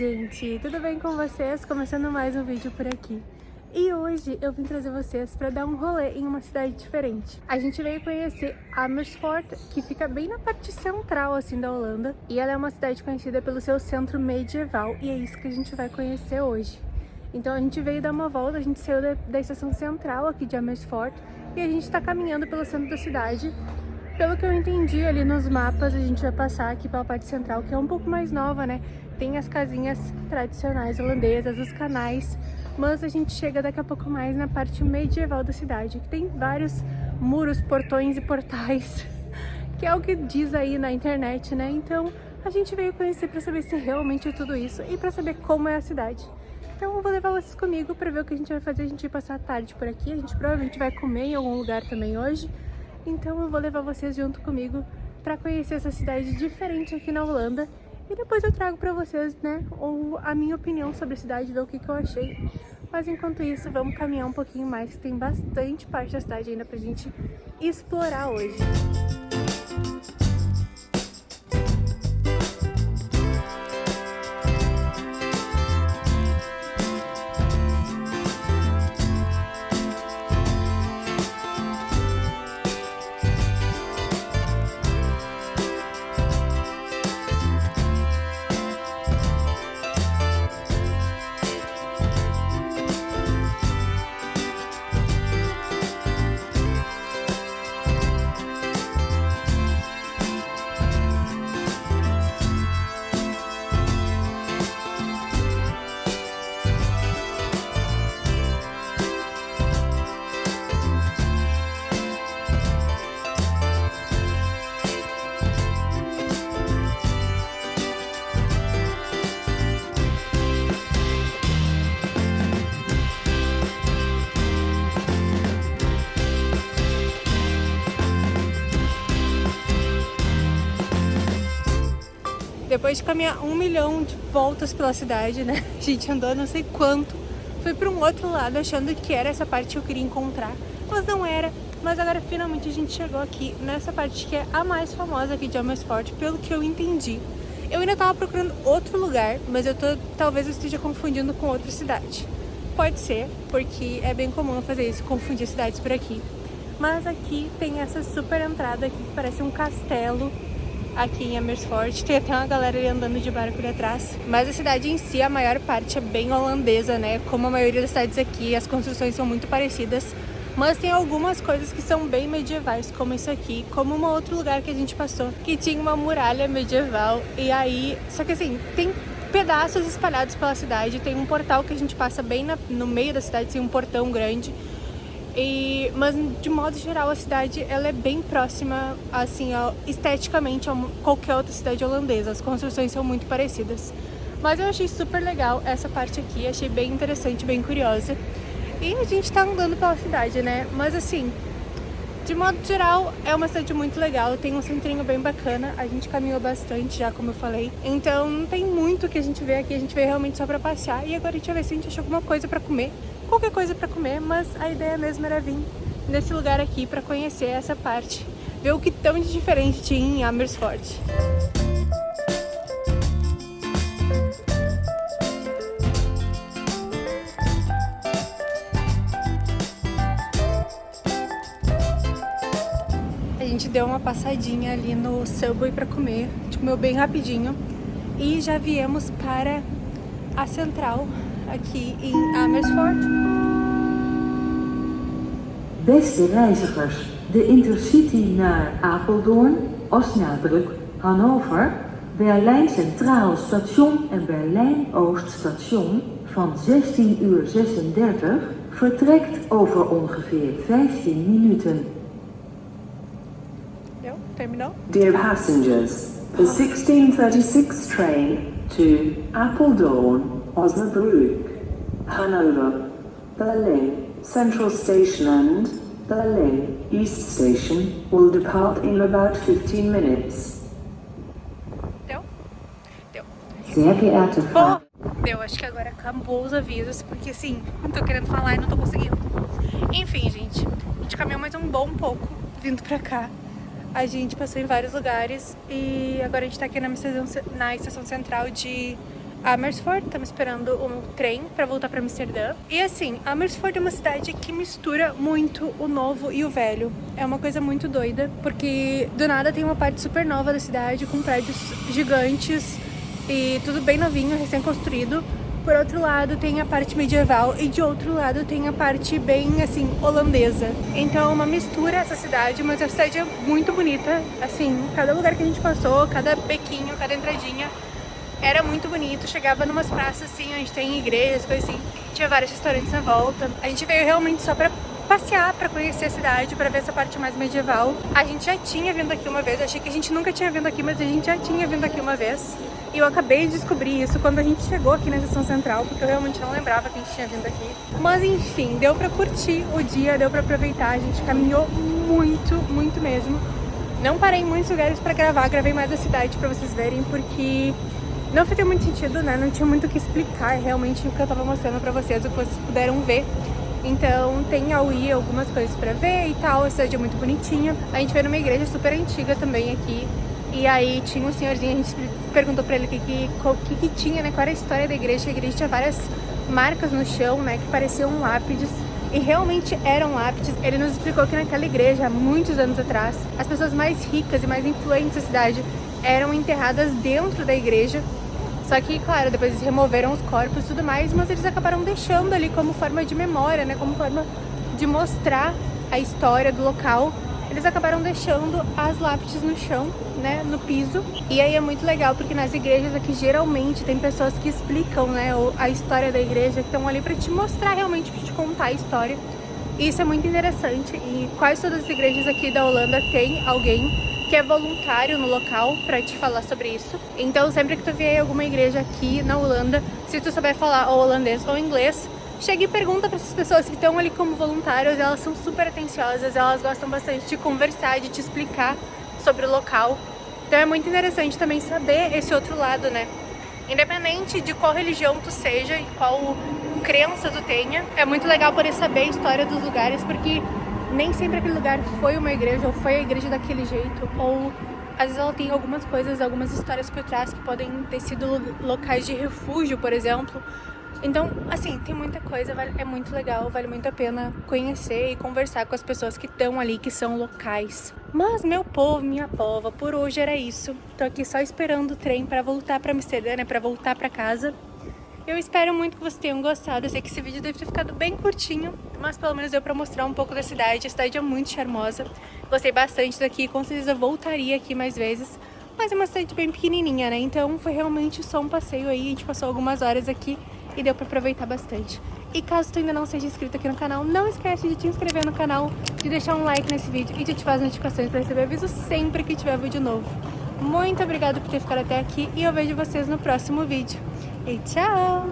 gente, tudo bem com vocês? Começando mais um vídeo por aqui. E hoje eu vim trazer vocês para dar um rolê em uma cidade diferente. A gente veio conhecer Amersfoort, que fica bem na parte central assim da Holanda. E ela é uma cidade conhecida pelo seu centro medieval e é isso que a gente vai conhecer hoje. Então a gente veio dar uma volta, a gente saiu da estação central aqui de Amersfoort e a gente está caminhando pelo centro da cidade. Pelo que eu entendi ali nos mapas, a gente vai passar aqui pela parte central, que é um pouco mais nova, né? Tem as casinhas tradicionais holandesas, os canais, mas a gente chega daqui a pouco mais na parte medieval da cidade, que tem vários muros, portões e portais, que é o que diz aí na internet, né? Então a gente veio conhecer para saber se realmente é tudo isso e para saber como é a cidade. Então eu vou levar vocês comigo para ver o que a gente vai fazer. A gente vai passar a tarde por aqui, a gente provavelmente vai comer em algum lugar também hoje. Então eu vou levar vocês junto comigo para conhecer essa cidade diferente aqui na Holanda. E depois eu trago para vocês, né, a minha opinião sobre a cidade, ver o que eu achei. Mas enquanto isso, vamos caminhar um pouquinho mais, que tem bastante parte da cidade ainda pra gente explorar hoje. Depois de caminhar 1 milhão de voltas pela cidade, né? A gente andou não sei quanto. Fui para um outro lado achando que era essa parte que eu queria encontrar. Mas não era. Mas agora finalmente a gente chegou aqui nessa parte que é a mais famosa aqui de Amersfoort, pelo que eu entendi. Eu ainda tava procurando outro lugar, mas talvez eu esteja confundindo com outra cidade. Pode ser, porque é bem comum fazer isso, confundir cidades por aqui. Mas aqui tem essa super entrada aqui que parece um castelo. Aqui em Amersfoort, tem até uma galera ali andando de barco ali atrás. Mas a cidade em si, a maior parte é bem holandesa, né? Como a maioria das cidades aqui, as construções são muito parecidas. Mas tem algumas coisas que são bem medievais, como isso aqui, como um outro lugar que a gente passou, que tinha uma muralha medieval. E aí, só que assim, tem pedaços espalhados pela cidade. Tem um portal que a gente passa bem no meio da cidade, tem um portão grande. Mas de modo geral a cidade ela é bem próxima assim, esteticamente a qualquer outra cidade holandesa. As construções são muito parecidas. Mas eu achei super legal essa parte aqui, achei bem interessante, bem curiosa. E a gente tá andando pela cidade, né? Mas assim, de modo geral é uma cidade muito legal, tem um centrinho bem bacana. A gente caminhou bastante já, como eu falei. Então não tem muito que a gente vê aqui, a gente veio realmente só pra passear. E agora a gente vai ver se a gente achou alguma coisa pra comer. Qualquer coisa pra comer, mas a ideia mesmo era vir nesse lugar aqui pra conhecer essa parte, ver o que tão de diferente tinha em Amersfoort. A gente deu uma passadinha ali no Subway pra comer, a gente comeu bem rapidinho e já viemos para a central aqui em Amersfoort. Beste reizigers, de Intercity naar Apeldoorn, Osnabrück, Hannover, Berlijn Centraal Station en Berlijn Oost Station van 16:36 vertrekt over ongeveer 15 minuten. Terminou? Dear passengers, the 16:36 train to Apeldoorn, Osnabrück, Hanover, Berlin Central Station and Berlin East Station will depart in about 15 minutes. Deu? Sehr geehrte Frau. Deu, acho que agora acabou os avisos, porque assim, não tô querendo falar e não tô conseguindo. Enfim, gente, a gente caminhou mais um bom pouco vindo pra cá. A gente passou em vários lugares e agora a gente tá aqui na estação central de Amersfoort, estamos esperando um trem pra voltar pra Amsterdã. E assim, Amersfoort é uma cidade que mistura muito o novo e o velho. É uma coisa muito doida, porque do nada tem uma parte super nova da cidade, com prédios gigantes e tudo bem novinho, recém-construído. Por outro lado tem a parte medieval e de outro lado tem a parte bem, assim, holandesa. Então é uma mistura essa cidade, mas a cidade é muito bonita. Assim, cada lugar que a gente passou, cada bequinho, cada entradinha era muito bonito. Chegava numas praças assim, onde tem igrejas, coisas assim. Tinha vários restaurantes na volta. A gente veio realmente só pra passear, pra conhecer a cidade, pra ver essa parte mais medieval. A gente já tinha vindo aqui uma vez, eu achei que a gente nunca tinha vindo aqui, mas a gente já tinha vindo aqui uma vez. E eu acabei de descobrir isso quando a gente chegou aqui na estação central, porque eu realmente não lembrava que a gente tinha vindo aqui. Mas enfim, deu pra curtir o dia, deu pra aproveitar, a gente caminhou muito, muito mesmo. Não parei em muitos lugares pra gravar, gravei mais a cidade pra vocês verem, porque não fazia muito sentido, né? Não tinha muito o que explicar realmente o que eu tava mostrando pra vocês, o que vocês puderam ver. Então tem ao ir algumas coisas pra ver e tal, a cidade é muito bonitinha. A gente veio numa igreja super antiga também aqui. E aí tinha um senhorzinho, a gente perguntou pra ele o que tinha, né? Qual era a história da igreja. A igreja tinha várias marcas no chão, né? Que pareciam lápides. E realmente eram lápides. Ele nos explicou que naquela igreja, há muitos anos atrás, as pessoas mais ricas e mais influentes da cidade eram enterradas dentro da igreja. Só que, claro, depois eles removeram os corpos e tudo mais, mas eles acabaram deixando ali como forma de memória, né? Como forma de mostrar a história do local. Eles acabaram deixando as lápides no chão, né, no piso. E aí é muito legal, porque nas igrejas aqui geralmente tem pessoas que explicam, né, a história da igreja, que estão ali pra te mostrar realmente, pra te contar a história. E isso é muito interessante. E quase todas as igrejas aqui da Holanda tem alguém que é voluntário no local pra te falar sobre isso. Então sempre que tu vier alguma igreja aqui na Holanda, se tu souber falar ou holandês ou inglês, chega e pergunta para essas pessoas que estão ali como voluntários. Elas são super atenciosas, elas gostam bastante de conversar, de te explicar sobre o local. Então é muito interessante também saber esse outro lado, né? Independente de qual religião tu seja e qual crença tu tenha, é muito legal poder saber a história dos lugares, porque nem sempre aquele lugar foi uma igreja ou foi a igreja daquele jeito, ou às vezes ela tem algumas coisas, algumas histórias por trás que podem ter sido locais de refúgio, por exemplo. Então, assim, tem muita coisa, é muito legal, vale muito a pena conhecer e conversar com as pessoas que estão ali, que são locais. Mas, meu povo, minha pova, por hoje era isso. Tô aqui só esperando o trem pra voltar pra Amsterdã, né, pra voltar pra casa. Eu espero muito que vocês tenham gostado. Eu sei que esse vídeo deve ter ficado bem curtinho, mas pelo menos deu pra mostrar um pouco da cidade. A cidade é muito charmosa. Gostei bastante daqui, com certeza voltaria aqui mais vezes. Mas é uma cidade bem pequenininha, né? Então foi realmente só um passeio aí. A gente passou algumas horas aqui e deu pra aproveitar bastante. E caso tu ainda não seja inscrito aqui no canal, não esquece de te inscrever no canal, de deixar um like nesse vídeo e de ativar as notificações para receber aviso sempre que tiver vídeo novo. Muito obrigada por ter ficado até aqui e eu vejo vocês no próximo vídeo. E tchau!